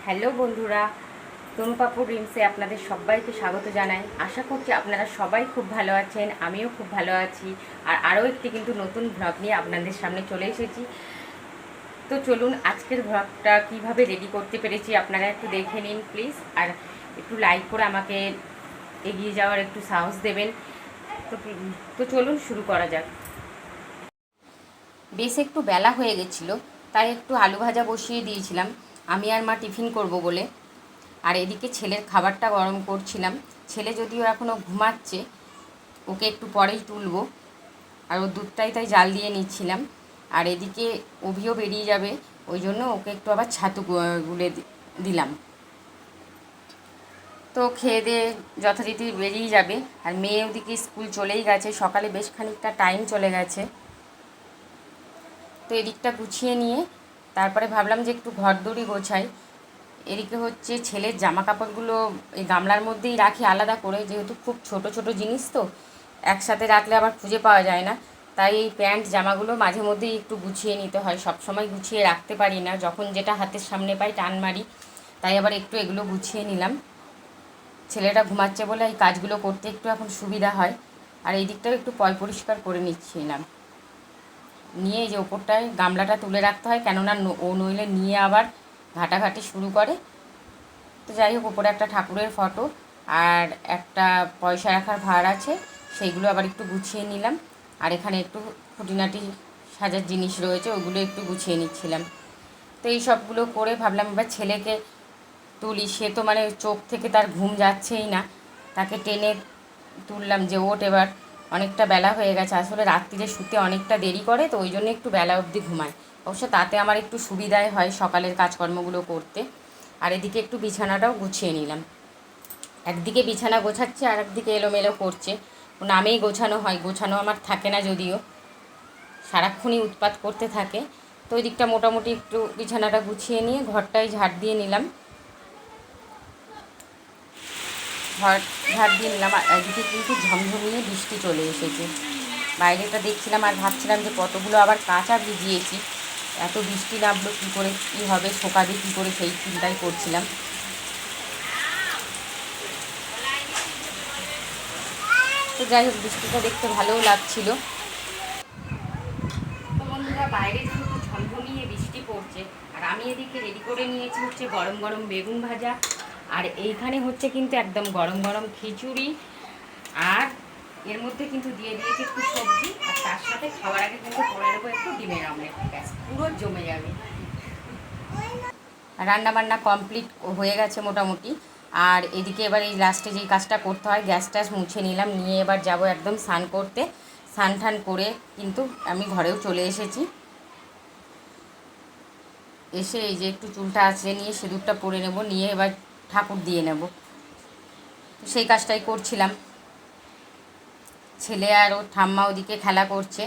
Hello বন্ধুরা, তনুপাপুর রিমসে আপনাদের সবাইকে স্বাগত জানাই। আশা করছি আপনারা সবাই খুব ভালো আছেন, আমিও খুব ভালো আছি। আর আরও একটি কিন্তু নতুন ভ্লগ নিয়ে আপনাদের সামনে চলে এসেছি। তো চলুন আজকের ভ্লগটা কিভাবে রেডি করতে পেরেছি আপনারা একটু দেখে নিন প্লিজ। আর একটু লাইক করে আমাকে এগিয়ে যাওয়ার একটু সাহস দেবেন। তো চলুন শুরু করা যাক। বেশ একটু বেলা হয়ে গেছিলো, তাই একটু আলু ভাজা বসিয়ে দিয়েছিলাম আমি আর মা টিফিন করব বলে। আর এদিকে ছেলের খাবারটা গরম করছিলাম। ছেলে যদিও এখনও ঘুমাচ্ছে, ওকে একটু পরেই তুলবো, আর ওর দুধটাই তাই জাল দিয়ে নিচ্ছিলাম। আর এদিকে অভিও বেরিয়ে যাবে, ওই জন্য ওকে একটু আবার ছাতু গুলে দিলাম। তো খেয়ে দিয়ে যথারীতি বেরিয়ে যাবে। আর মেয়ে ওদিকে স্কুল চলেই গেছে, সকালে বেশ খানিকটা টাইম চলে গেছে। তো এদিকটা গুছিয়ে নিয়ে তারপরে ভাবলাম যে একটু ঘরদড়ি গোছাই। এদিকে হচ্ছে ছেলের জামা কাপড়গুলো এই গামলার মধ্যেই রাখি আলাদা করে, যেহেতু খুব ছোট ছোট জিনিস তো একসাথে রাখলে আবার খুঁজে পাওয়া যায় না। তাই এই প্যান্ট জামাগুলো মাঝে মধ্যেই একটু গুছিয়ে নিতে হয়, সব সময় গুছিয়ে রাখতে পারি না, যখন যেটা হাতের সামনে পাই টান মারি। তাই আবার একটু এগুলো গুছিয়ে নিলাম। ছেলেটা ঘুমাচ্ছে বলে এই কাজগুলো করতে একটু এখন সুবিধা হয়। আর এই দিকটাও একটু পরিষ্কার করে নিচ্ছিলাম। নিয়ে এই যে ওপরটায় গামলাটা তুলে রাখতে হয়, কেননা ও নইলে নিয়ে আবার ঘাটাঘাটি শুরু করে। তো যাই হোক, ওপরে একটা ঠাকুরের ফটো আর একটা পয়সা রাখার ভার আছে, সেইগুলো আবার একটু গুছিয়ে নিলাম। আর এখানে একটু খুঁটিনাটি সাজার জিনিস রয়েছে, ওগুলো একটু গুছিয়ে নিচ্ছিলাম। তো এই সবগুলো করে ভাবলাম এবার ছেলেকে তুলি। সে তো মানে চোখ থেকে তার ঘুম যাচ্ছেই না, তাকে টেনে তুললাম যে ওঠ এবার, অনেকটা বেলা হয়ে গেছে। আসলে রাত্রিরে শুতে অনেকটা দেরি করে, তো ওই জন্য একটু বেলা অবধি ঘুমায়। অবশ্য তাতে আমার একটু সুবিধাই হয় সকালের কাজকর্মগুলো করতে। আর এদিকে একটু বিছানাটাও গুছিয়ে নিলাম। একদিকে বিছানা গোছাচ্ছে আর একদিকে এলোমেলো করছে। নামেই গোছানো হয়, গোছানো আমার থাকে না যদিও, সারাক্ষণই উৎপাত করতে থাকে। তো ওই দিকটা মোটামুটি একটু বিছানাটা গুছিয়ে নিয়ে ঘরটায় ঝাড় দিয়ে নিলাম। ঘর ঝাড় দিয়ে নিলাম। আর এদিকে কিন্তু ঝমঝমিয়ে বৃষ্টি চলে এসেছে। বাইরেটা দেখছিলাম আর ভাবছিলাম যে কতগুলো আবার কাঁচা ভিজিয়েছি, এত বৃষ্টি নামলো কী করে, কী হবে, শোকাবে কী করে, সেই চিন্তাই করছিলাম। তো যাই হোক, বৃষ্টিটা দেখতে ভালোও লাগছিল। তো বন্ধুরা, বাইরে যেহেতু ঝমঝমিয়ে বৃষ্টি পড়ছে, আর আমি এদিকে রেডি করে নিয়েছি হচ্ছে গরম গরম বেগুন ভাজা। আর এইখানে হচ্ছে কিন্তু একদম গরম গরম খিচুড়ি। আর এর মধ্যে কিন্তু দিয়ে দিয়েছি একটু সবজি, আর তার সাথে খাওয়ার আগে কিন্তু করে নেবো একটু ডিমের অমলেট। ব্যাস, পুরো জমে যাবে। রান্নাবান্না কমপ্লিট হয়ে গেছে মোটামুটি। আর এদিকে এবার এই লাস্টে যেই কাজটা করতে হয়, গ্যাস ট্যাস মুছে নিলাম, নিয়ে এবার যাব একদম স্নান করতে। স্নান টান করে কিন্তু আমি ঘরেও চলে এসেছি। এসে এই যে একটু চুলটা আঁচড়ে নিয়ে সিঁদুরটা পরে নেব, নিয়ে এবার ঠাকুর দিয়ে নেব। সেই কাজটাই করছিলাম। ছেলে আর ওর ঠাম্মা ওদিকে খেলা করছে,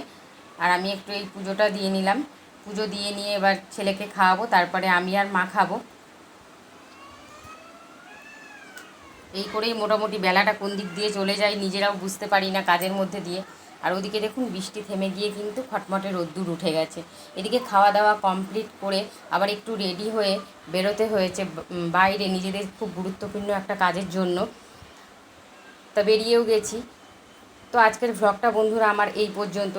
আর আমি একটু এই পুজোটা দিয়ে নিলাম। পুজো দিয়ে নিয়ে এবার ছেলেকে খাওয়াবো, তারপরে আমি আর মা খাবো। এই করেই মোটামুটি বেলাটা কোন দিক দিয়ে চলে যায় নিজেরাও বুঝতে পারি না কাজের মধ্যে দিয়ে। আর ওদিকে দেখুন বৃষ্টি থেমে গিয়ে কিন্তু খটমটে রোদ্দুর উঠে গেছে। এদিকে খাওয়া দাওয়া কমপ্লিট করে আবার একটু রেডি হয়ে বেরোতে হয়েছে বাইরে নিজেদের খুব গুরুত্বপূর্ণ একটা কাজের জন্য। তা বেরিয়েও গেছি। তো আজকের ভ্লগটা বন্ধুরা আমার এই পর্যন্ত।